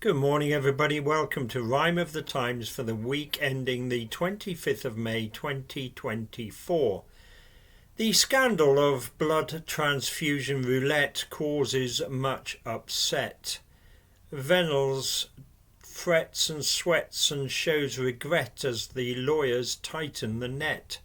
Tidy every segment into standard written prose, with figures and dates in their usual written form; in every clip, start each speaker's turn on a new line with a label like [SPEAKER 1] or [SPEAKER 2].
[SPEAKER 1] Good morning, everybody. Welcome to Rhyme of the Times for the week ending the 25th of May 2024. The scandal of blood transfusion roulette causes much upset. Vennells frets and sweats and shows regret as the lawyers tighten the net.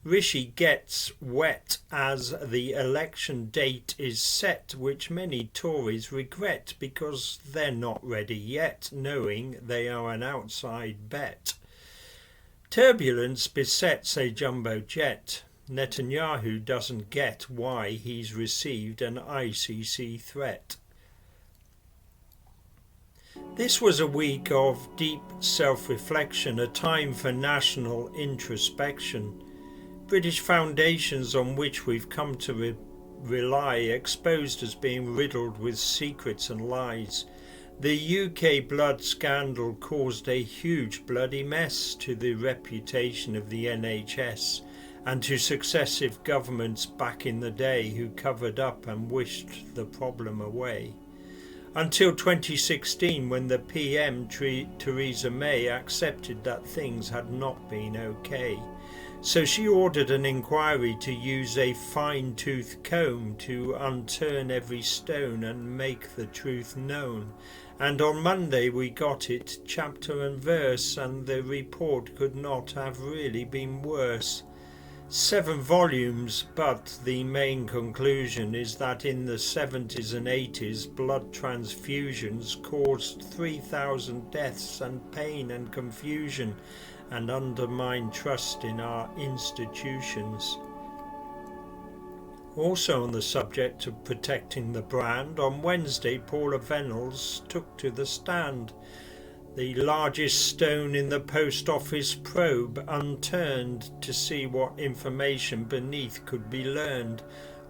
[SPEAKER 1] Rishi gets wet as the election date is set, which many Tories regret because they're not ready yet, knowing they are an outside bet. Turbulence besets a jumbo jet. Netanyahu doesn't get why he's received an ICC threat. This was a week of deep self-reflection, a time for national introspection. British foundations on which we've come to rely exposed as being riddled with secrets and lies. The UK blood scandal caused a huge bloody mess to the reputation of the NHS and to successive governments back in the day who covered up and wished the problem away. Until 2016, when the PM Theresa May accepted that things had not been okay. So she ordered an inquiry to use a fine-tooth comb to unturn every stone and make the truth known. And on Monday we got it, chapter and verse, and the report could not have really been worse. 7 volumes, but the main conclusion is that in the 70s and 80s blood transfusions caused 3,000 deaths and pain and confusion and undermined trust in our institutions. Also on the subject of protecting the brand, on Wednesday Paula Vennells took to the stand. The largest stone in the post office probe unturned to see what information beneath could be learned.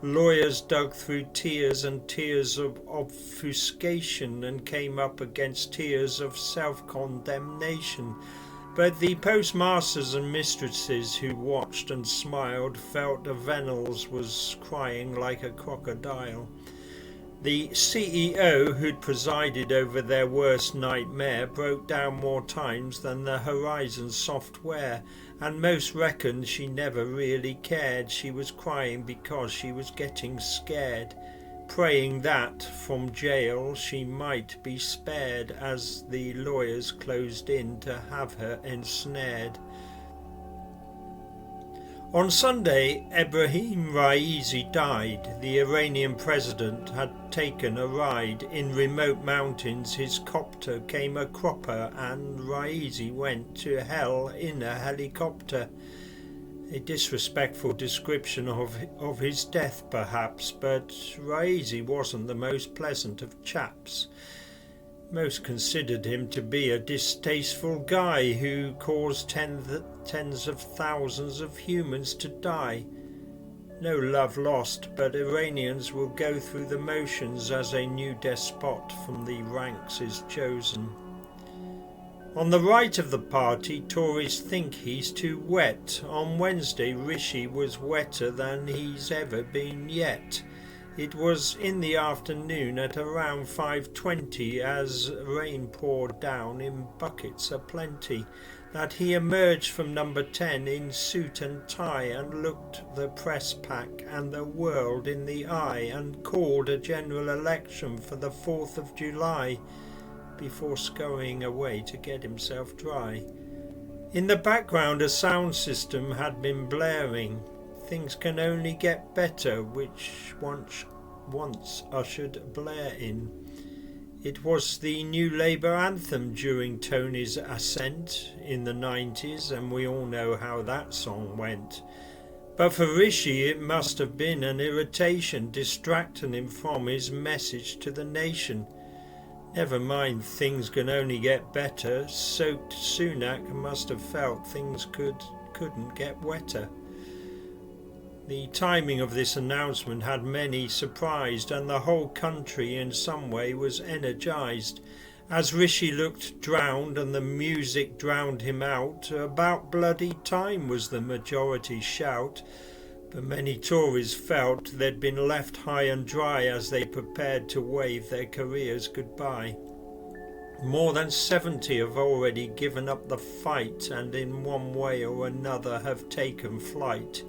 [SPEAKER 1] Lawyers dug through tears and tears of obfuscation and came up against tears of self-condemnation. But the postmasters and mistresses who watched and smiled felt Vennells was crying like a crocodile. The CEO who'd presided over their worst nightmare broke down more times than the Horizon software, and most reckoned she never really cared. She was crying because she was getting scared, praying that from jail she might be spared as the lawyers closed in to have her ensnared. On Sunday, Ebrahim Raisi died. The Iranian president had taken a ride. In remote mountains his copter came a cropper and Raisi went to hell in a helicopter. A disrespectful description of his death perhaps, but Raisi wasn't the most pleasant of chaps. Most considered him to be a distasteful guy who caused tens of thousands of humans to die. No love lost, but Iranians will go through the motions as a new despot from the ranks is chosen. On the right of the party, Tories think he's too wet. On Wednesday, Rishi was wetter than he's ever been yet. It was in the afternoon at around 5:20 as rain poured down in buckets aplenty that he emerged from number 10 in suit and tie and looked the press pack and the world in the eye and called a general election for the 4th of July before scurrying away to get himself dry. In the background a sound system had been blaring. Things can only get better, which once ushered Blair in. It was the New Labour anthem during Tony's ascent in the 90s, and we all know how that song went. But for Rishi it must have been an irritation, distracting him from his message to the nation. Never mind, things can only get better. Soaked Sunak must have felt things couldn't get wetter. The timing of this announcement had many surprised, and the whole country in some way was energised. As Rishi looked drowned and the music drowned him out, about bloody time was the majority shout. But many Tories felt they'd been left high and dry as they prepared to wave their careers goodbye. More than 70 have already given up the fight and in one way or another have taken flight.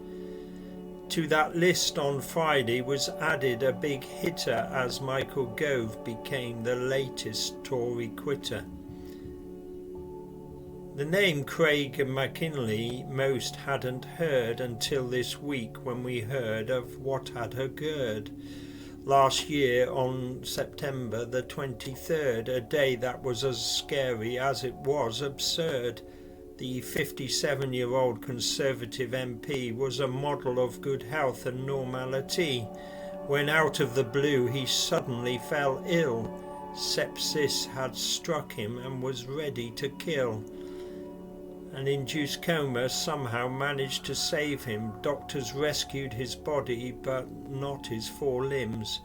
[SPEAKER 1] To that list on Friday was added a big hitter as Michael Gove became the latest Tory quitter. The name Craig McKinley most hadn't heard until this week when we heard of what had occurred last year on September the 23rd, a day that was as scary as it was absurd. The 57-year-old Conservative MP was a model of good health and normality when out of the blue he suddenly fell ill. Sepsis had struck him and was ready to kill. An induced coma somehow managed to save him. Doctors rescued his body but not his 4 limbs.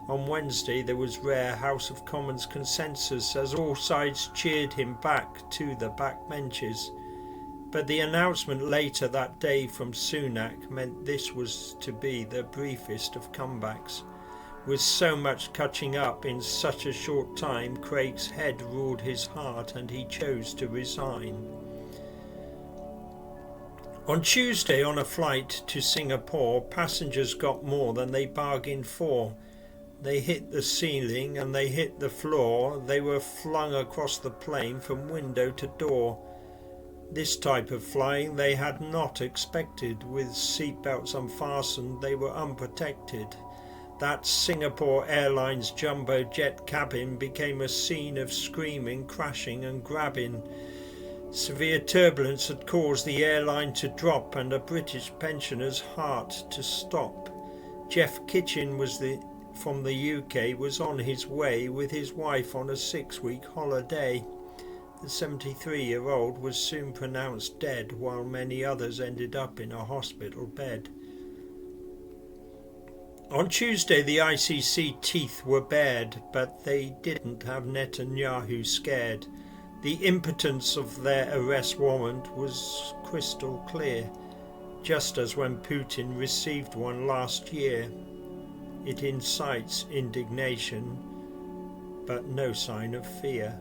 [SPEAKER 1] On Wednesday there was rare House of Commons consensus as all sides cheered him back to the backbenches. But the announcement later that day from Sunak meant this was to be the briefest of comebacks. With so much catching up in such a short time, Craig's head ruled his heart and he chose to resign. On Tuesday, on a flight to Singapore, passengers got more than they bargained for. They hit the ceiling and they hit the floor. They were flung across the plane from window to door. This type of flying they had not expected. With seatbelts unfastened, they were unprotected. That Singapore Airlines jumbo jet cabin became a scene of screaming, crashing and grabbing. Severe turbulence had caused the airline to drop and a British pensioner's heart to stop. Jeff Kitchen from the UK was on his way with his wife on a 6-week holiday. The 73-year-old was soon pronounced dead, while many others ended up in a hospital bed. On Tuesday the ICC teeth were bared, but they didn't have Netanyahu scared. The impotence of their arrest warrant was crystal clear, just as when Putin received one last year. It incites indignation, but no sign of fear.